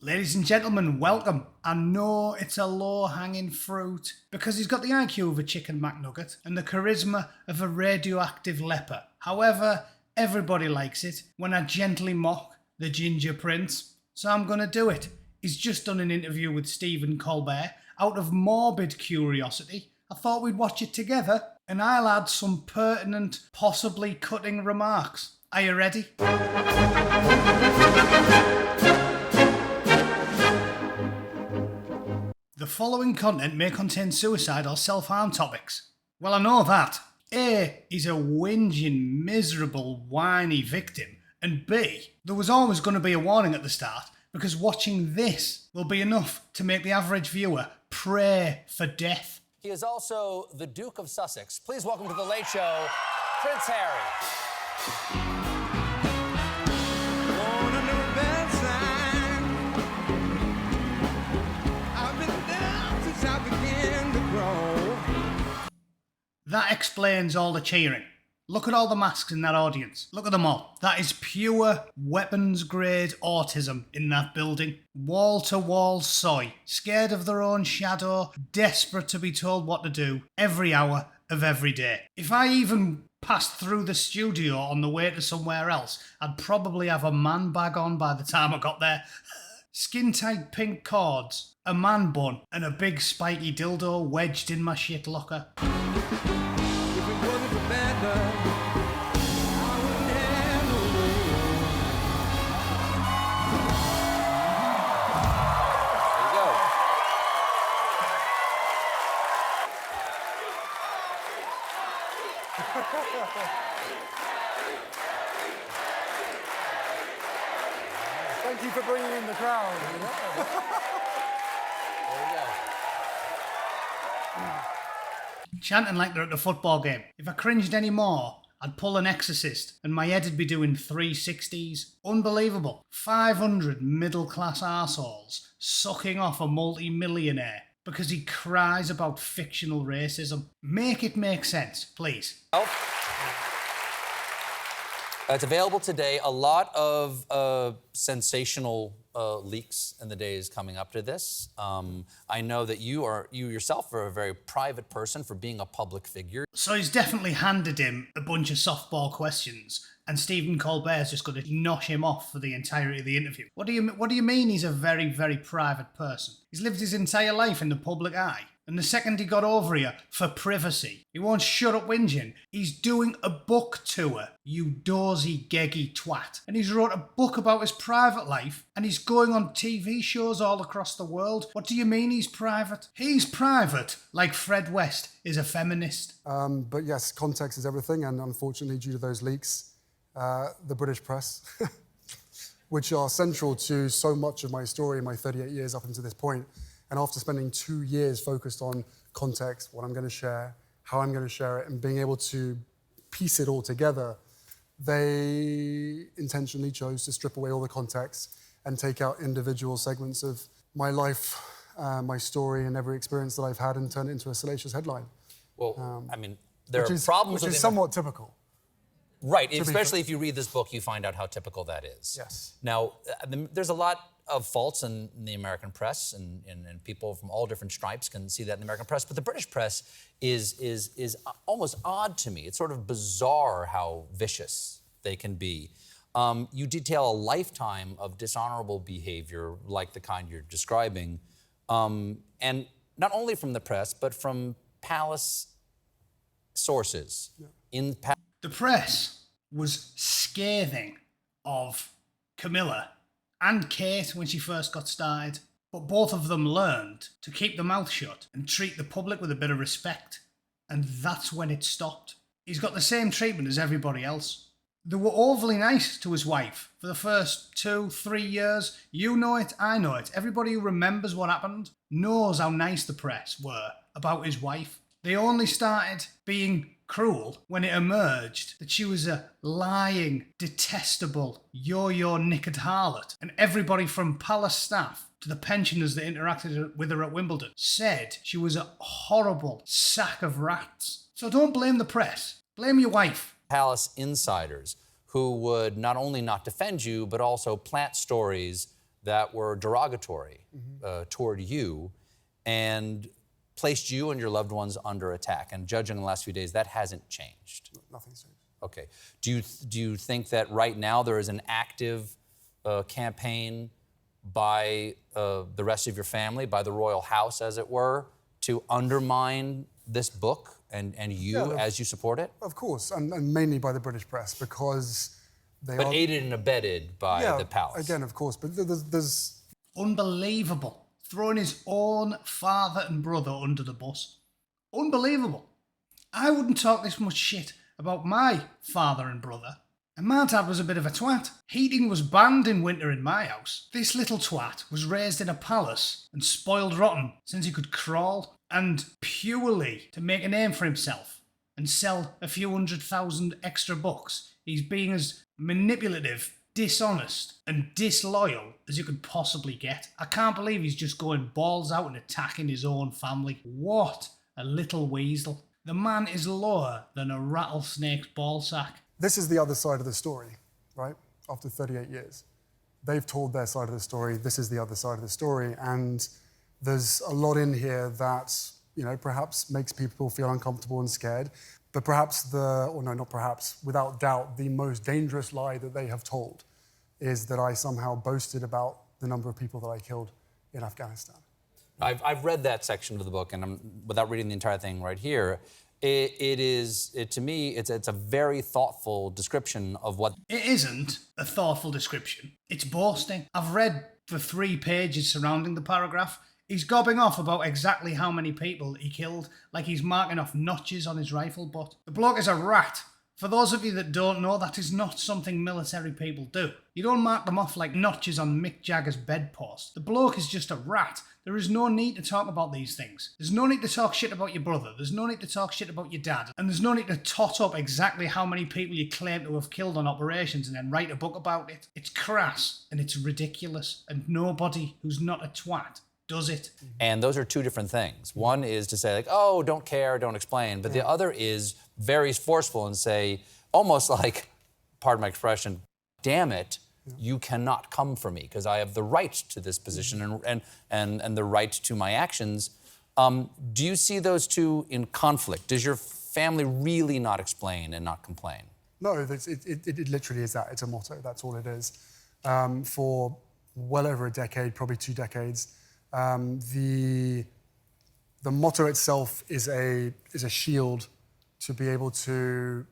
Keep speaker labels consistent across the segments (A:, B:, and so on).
A: Ladies and gentlemen, welcome. I know it's a low-hanging fruit because he's got the IQ of a chicken McNugget and the charisma of a radioactive leper. However, everybody likes it when I gently mock the Ginger Prince, so I'm going to do it. He's just done an interview with Stephen Colbert. Out of morbid curiosity, I thought we'd watch it together and I'll add some pertinent, possibly cutting remarks. Are you ready? The following content may contain suicide or self-harm topics. Well, I know that. A, he's a whinging, miserable, whiny victim. And B, there was always going to be a warning at the start because watching this will be enough to make the average viewer pray for death.
B: He is also the Duke of Sussex. Please welcome to The Late Show, Prince Harry.
A: That explains all the cheering. Look at all the masks in that audience. Look at them all. That is pure weapons-grade autism in that building. Wall-to-wall soy. Scared of their own shadow. Desperate to be told what to do every hour of every day. If I even passed through the studio on the way to somewhere else, I'd probably have a man bag on by the time I got there. Skin-tight pink cords, a man bun, and a big spiky dildo wedged in my shit locker.
C: Thank you for bringing in the crowd.
B: There you go.
A: Chanting like they're at the football game. If I cringed any more, I'd pull an exorcist and my head'd be doing 360s. Unbelievable. 500 middle-class arseholes sucking off a multi-millionaire because he cries about fictional racism. Make it make sense, please.
B: It's available today. A lot of sensational leaks in the days coming up to this. I know that you yourself are a very private person for being a public figure.
A: So he's definitely handed him a bunch of softball questions, and Stephen Colbert's just going to nosh him off for the entirety of the interview. What do you mean he's a very, very private person? He's lived his entire life in the public eye. And the second he got over here for privacy, he won't shut up whinging. He's doing a book tour, you dozy, geggy twat. And he's wrote a book about his private life, and he's going on TV shows all across the world. What do you mean he's private? He's private, like Fred West is a feminist.
C: But yes, context is everything, and unfortunately, due to those leaks, the British press, which are central to so much of my story, my 38 years up until this point, and after spending 2 years focused on context, what I'm going to share, how I'm going to share it, and being able to piece it all together, they intentionally chose to strip away all the context and take out individual segments of my life, my story, and every experience that I've had and turn it into a salacious headline.
B: Well, I mean, there are problems
C: which is somewhat typical.
B: Right, especially if you read this book, you find out how typical that is.
C: Yes.
B: Now, there's a lot of faults in the American press, and people from all different stripes can see that in the American press, but the British press is almost odd to me. It's sort of bizarre how vicious they can be. You detail a lifetime of dishonorable behavior like the kind you're describing, and not only from the press, but from palace sources. Yeah.
A: The press was scathing of Camilla and Kate when she first got started, but both of them learned to keep their mouth shut and treat the public with a bit of respect, and that's when it stopped. He's got the same treatment as everybody else. They were overly nice to his wife for the first 2-3 years. You know it, I know it. Everybody who remembers what happened knows how nice the press were about his wife. They only started being cruel when it emerged that she was a lying, detestable, yo-yo knickered harlot, and everybody from palace staff to the pensioners that interacted with her at Wimbledon said she was a horrible sack of rats. So don't blame the press, blame your wife.
B: Palace insiders who would not only not defend you, but also plant stories that were derogatory toward you and placed you and your loved ones under attack. And judging the last few days, that hasn't changed.
C: Nothing's changed.
B: Okay. Do you think that right now there is an active campaign by the rest of your family, by the royal house, as it were, to undermine this book and you as you support it?
C: Of course, and mainly by the British press, because they
B: But
C: are...
B: aided and abetted by the palace.
C: Again, of course, but there's...
A: Unbelievable. Throwing his own father and brother under the bus. Unbelievable. I wouldn't talk this much shit about my father and brother. And my dad was a bit of a twat. Heating was banned in winter in my house. This little twat was raised in a palace and spoiled rotten since he could crawl, and purely to make a name for himself and sell a few 100,000 extra bucks, he's being as manipulative, dishonest and disloyal as you could possibly get. I can't believe he's just going balls out and attacking his own family. What a little weasel. The man is lower than a rattlesnake's ballsack.
C: This is the other side of the story, right? After 38 years. They've told their side of the story, this is the other side of the story, and there's a lot in here that, you know, perhaps makes people feel uncomfortable and scared, but perhaps not perhaps, without doubt, the most dangerous lie that they have told is that I somehow boasted about the number of people that I killed in Afghanistan.
B: I've read that section of the book, and without reading the entire thing right here, to me, it's a very thoughtful description of what...
A: It isn't a thoughtful description. It's boasting. I've read the 3 pages surrounding the paragraph. He's gobbing off about exactly how many people he killed, like he's marking off notches on his rifle butt. The bloke is a rat. For those of you that don't know, that is not something military people do. You don't mark them off like notches on Mick Jagger's bedpost. The bloke is just a rat. There is no need to talk about these things. There's no need to talk shit about your brother. There's no need to talk shit about your dad. And there's no need to tot up exactly how many people you claim to have killed on operations and then write a book about it. It's crass and it's ridiculous. And nobody who's not a twat does it.
B: And those are 2 different things. One is to say, like, oh, don't care, don't explain. But the other is very forceful and say, almost like, pardon my expression, damn it, you cannot come for me because I have the right to this position and the right to my actions. Do you see those 2 in conflict? Does your family really not explain and not complain?
C: No, it literally is that. It's a motto. That's all it is. For well over a decade, probably 2 decades, the motto itself is a shield to be able to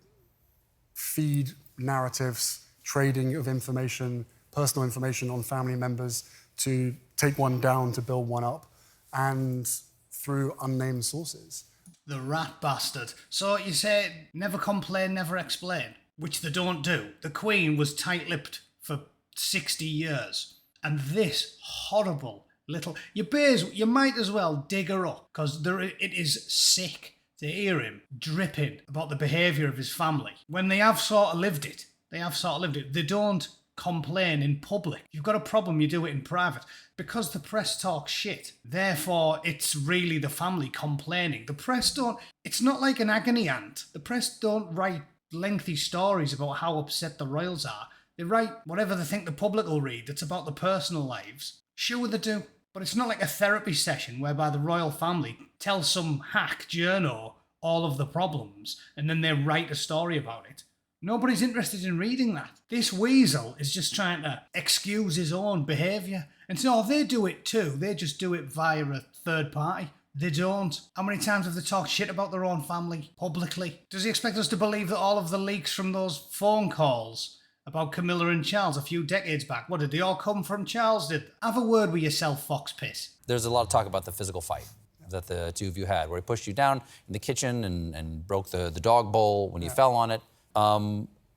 C: feed narratives, trading of information, personal information on family members, to take one down to build one up, and through unnamed sources.
A: The rat bastard. So you say, never complain, never explain, which they don't do. The Queen was tight-lipped for 60 years. And this horrible little... You might as well dig her up, because it is sick to hear him dripping about the behaviour of his family. When they have sort of lived it, they don't complain in public. If you've got a problem, you do it in private. Because the press talks shit, therefore it's really the family complaining. The press don't... It's not like an agony aunt. The press don't write lengthy stories about how upset the royals are. They write whatever they think the public will read that's about the personal lives. Sure they do. But it's not like a therapy session whereby the royal family tells some hack journo all of the problems and then they write a story about it. Nobody's interested in reading that. This weasel is just trying to excuse his own behaviour. And so they do it too. They just do it via a third party. They don't. How many times have they talked shit about their own family publicly? Does he expect us to believe that all of the leaks from those phone calls about Camilla and Charles a few decades back, what, did they all come from Charles? Have a word with yourself, fox piss.
B: There's a lot of talk about the physical fight that the 2 of you had, where he pushed you down in the kitchen and broke the dog bowl when you fell on it.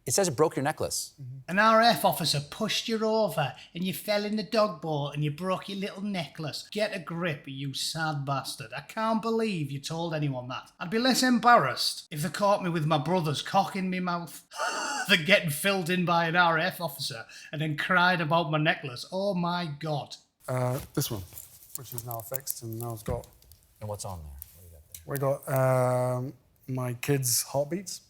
B: It says it broke your necklace.
A: An RF officer pushed you over and you fell in the dog bowl and you broke your little necklace. Get a grip, you sad bastard. I can't believe you told anyone that. I'd be less embarrassed if they caught me with my brother's cock in me mouth than getting filled in by an RF officer and then cried about my necklace. Oh my God.
C: This one, which is now fixed and now it's got...
B: And what's on there? What do you got there?
C: We got my kids' heartbeats.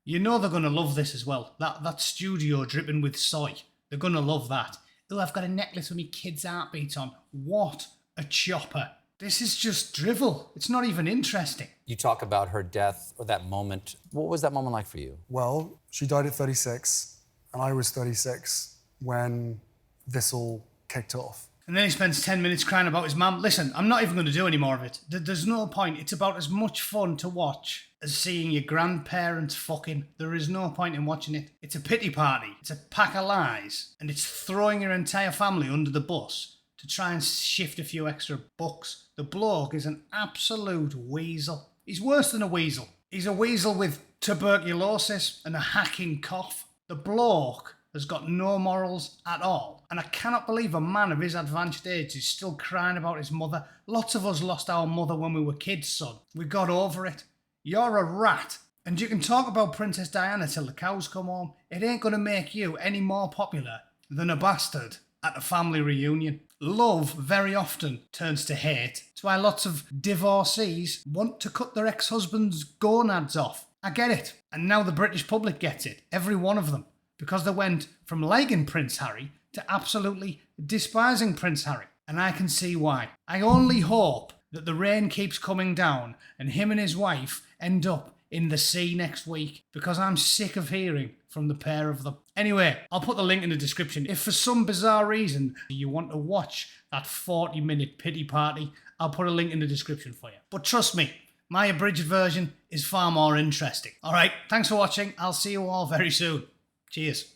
A: You know they're going to love this as well. That studio dripping with soy. They're going to love that. Oh, I've got a necklace with me kid's heartbeat on. What a chopper. This is just drivel. It's not even interesting.
B: You talk about her death or that moment. What was that moment like for you?
C: Well, she died at 36, and I was 36 when this all kicked off.
A: And then he spends 10 minutes crying about his mum. Listen, I'm not even going to do any more of it. There's no point. It's about as much fun to watch as seeing your grandparents fucking. There is no point in watching it. It's a pity party. It's a pack of lies. And it's throwing your entire family under the bus to try and shift a few extra bucks. The bloke is an absolute weasel. He's worse than a weasel. He's a weasel with tuberculosis and a hacking cough. The bloke has got no morals at all. And I cannot believe a man of his advanced age is still crying about his mother. Lots of us lost our mother when we were kids, son. We got over it. You're a rat. And you can talk about Princess Diana till the cows come home. It ain't going to make you any more popular than a bastard at a family reunion. Love very often turns to hate. That's why lots of divorcees want to cut their ex-husband's gonads off. I get it. And now the British public gets it. Every one of them. Because they went from liking Prince Harry to absolutely despising Prince Harry. And I can see why. I only hope that the rain keeps coming down and him and his wife end up in the sea next week, because I'm sick of hearing from the pair of them. Anyway, I'll put the link in the description. If for some bizarre reason you want to watch that 40-minute pity party, I'll put a link in the description for you. But trust me, my abridged version is far more interesting. All right, thanks for watching. I'll see you all very soon. Cheers.